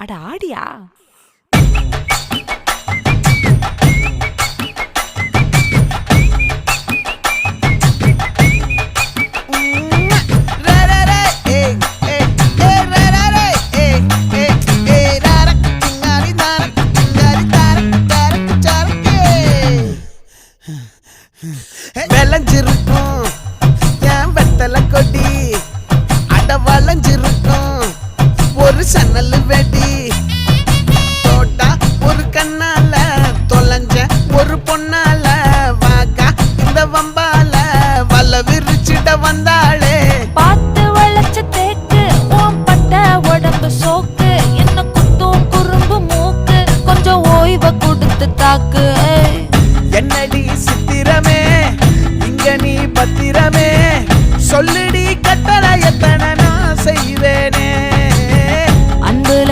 அட ஆடியா? விளைஞ்சிருக்கும் என் வெத்தலை கொடி, அட வளைஞ்சிருக்கும் ஒரு சன்னல் வெடி. தோட்டா ஒரு கண்ணால தொலைஞ்ச ஒரு பொண்ணால வாக்கா இந்த வம்பால வல்ல விரிச்சிட வந்தாளே. பார்த்து வளைச்ச தேக்கு ஓம் பட்ட உடம்பு சோக்கு, என்ன குத்தும் குறும்பு மூக்கு, கொஞ்சம் ஓய்வை கொடுத்து தாக்கு. என்னடி சித்திரமே இங்க நீ பத்திரமே சொல்லு